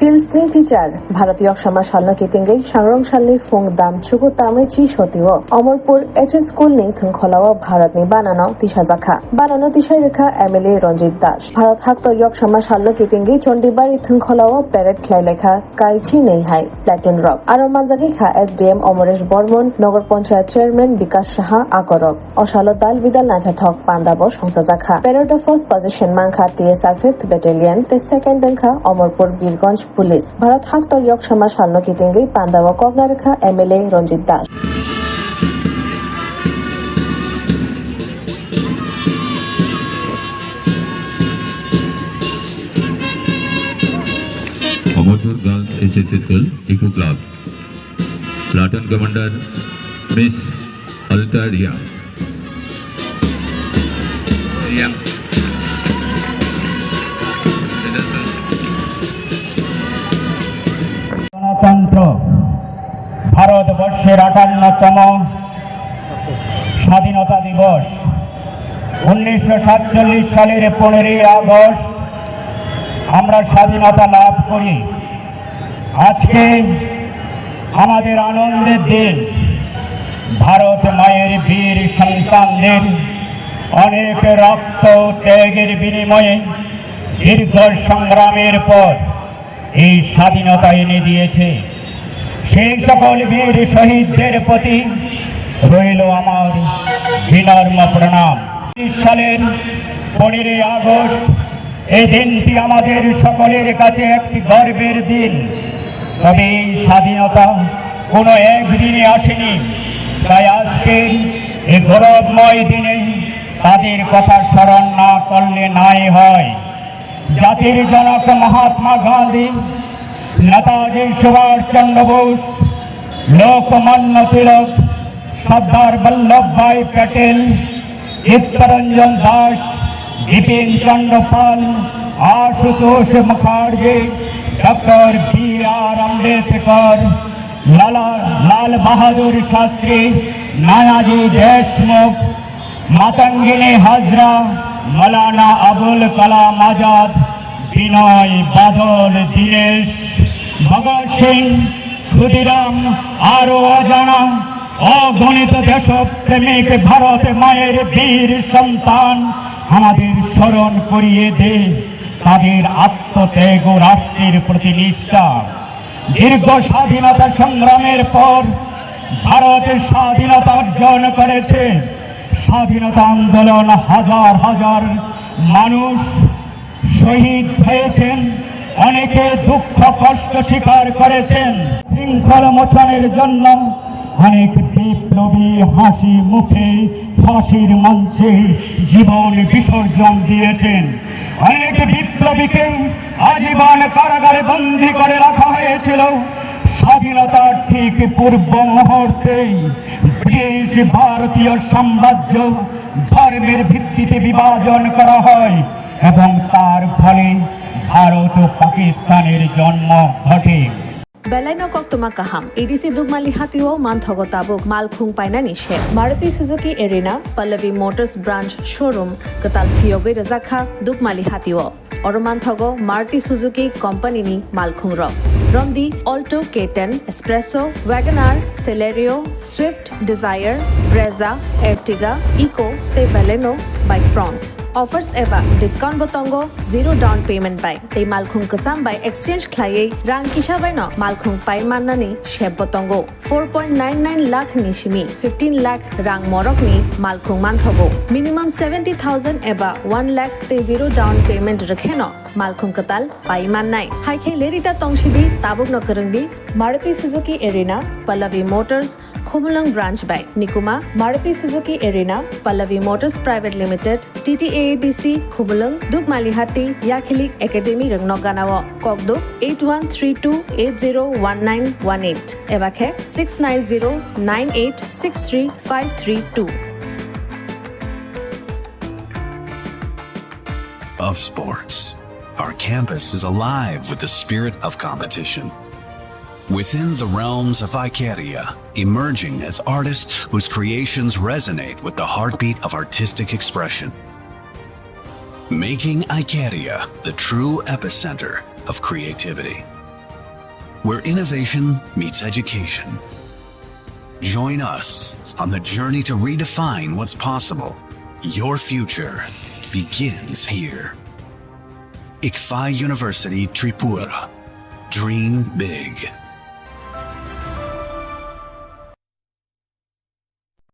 ফিল্সনি teacher ভারতীয় সমাজ সালনাকিতিंगै सांग्रांसालि फुं दाम चुगु तामै ची सतिओ अमरपुर एचएस स्कूल नि थंखलाव भारतनि बानानो तिसाजाखा बानानो तिसायरेखा एमएलए रंजित दास भारत हाक्तयक समाज सालनाकितिंगै चंडीबारि थंखलाव पेरेड ख्लाइलेखा काइछि नैहाय प्लेटन रक आरो मानजागिखा एसडीएम अमरेश बर्मन नगर पंचायत चेयरमैन विकास साहा आकरक असालो दाल बिदाल नाथाथक पांडाबो संसाजाखा पेरेड अफ फर्स्ट पोजिशन मांखा टीएसआर 5th बैटेलियन ते सेकेंड दंखा अमरपुर बीरगंज पुलिस भारत हाक्तयक समाज सालनाकितिंगै पांडाव कगनारेखा MLA Ranjit Das Amarpur girls SSC school eco club platoon commander miss Alta Riya গণতন্ত্র ভারতবর্ষের 58তম স্বাধীনতা দিবস 1947 সালের 15ই আগস্ট আমরা স্বাধীনতা লাভ করি। আজকে আমাদের আনন্দের দিন। ভারত মায়ের বীর সন্তানদের অনেক রক্ত ত্যাগের বিনিময়ে দীর্ঘ সংগ্রামের পর এই স্বাধীনতা এনে দিয়েছে। সেই সকল বীর শহীদদের প্রতি রইল আমার বিনম্র প্রণাম। 20 সালের 15ই আগস্ট এই দিনটি আমাদের সকলের কাছে একটি গর্বের দিন। তবে এই স্বাধীনতা কোনো একদিনে আসেনি, তাই আজকে এই গৌরবময় দিনে তাদের কথা স্মরণ না করলে নাই হয়। জাতির জনক মহাত্মা গান্ধী, নেতাজি সুভাষচন্দ্র বোস, লোকমান্য তিলক, সর্দার বল্লভভাই প্যাটেল, চিত্তরঞ্জন দাস, বিপিন চন্দ্র পাল, আশুতোষ মুখার্জি, ডক্টর বি.আর. আম্বেদকর, লাল বাহাদুর শাস্ত্রী, নানাজি দেশমুখ, মাতঙ্গিনী হাজরা, মৌলানা আবুল কালাম আজাদ, বিনয় বাদল, দীনেশ, ভগৎ সিং, ক্ষুদিরাম, আরো অজানা অগণিত দেশপ্রেমিক ভারত মায়ের বীর সন্তান আমাদের স্মরণ করিয়ে দে তাদের আত্মত্যাগ ও রাষ্ট্রের প্রতি নিষ্ঠা। দীর্ঘ স্বাধীনতা সংগ্রামের পর ভারত স্বাধীনতা অর্জন করেছে। স্বাধীনতা আন্দোলন হাজার হাজার মানুষ শহীদ হয়েছেন, অনেকে দুঃখ কষ্ট স্বীকার করেছেন। শৃঙ্খলা মোচনের জন্য অনেক বিপ্লবী হাসি মুখে ফাঁসির মঞ্চে জীবন বিসর্জন দিয়েছেন। অনেক বিপ্লবীকে আজীবন কারাগারে বন্দী করে রাখা হয়েছিল। স্বাধীনতার ঠিক পূর্ব মুহূর্তেই ব্রিটিশ ভারতীয় সাম্রাজ্য ধর্মের ভিত্তিতে বিভাজন করা হয় এবং তার ফলে ভারত ও পাকিস্তানের জন্ম ঘটে। Belaino kok tuma kaham EDC Dugmali Hatio Manthogo Tabuk Malkhung Painani She Maruti Suzuki Arena Pallavi Motors Branch Showroom Katal Fioge Razakha Dugmali Hatio Oromanthogo Maruti Suzuki Company ni Malkhung Rock Rondi Alto K10 Espresso Wagoner Celerio Swift Desire Brezza Ertiga Eco te Baleno by France offers eba discount botongo zero down payment by te Malkhung Kasam by exchange khlaye rang kisha by no Malkhung pai manani sheb botongo 4.99 lakh nishimi 15 lakh rang morok ni Malkhung manthogo minimum 70,000 eba 1 lakh te zero down payment rakheno Malkhung katal pai man nai hai khe lerita tongshidi tabuk no karangdi Maruti Suzuki Arena Pallavi Motors Khumulang branch by Nikuma Maruti Suzuki Arena Pallavi Motors Private Limited TTAADC Khumulang Dugmalihati Yakhilik Academy Rangnoganawo Kokduk 8132801918 Ebakhe 6909863532 of sports. Our campus is alive with the spirit of competition. Within the realms of Ikeria, emerging as artists whose creations resonate with the heartbeat of artistic expression. making Ikeria the true epicenter of creativity. where innovation meets education. Join us on the journey to redefine what's possible. Your future begins here. ICFAI University Tripura. Dream big.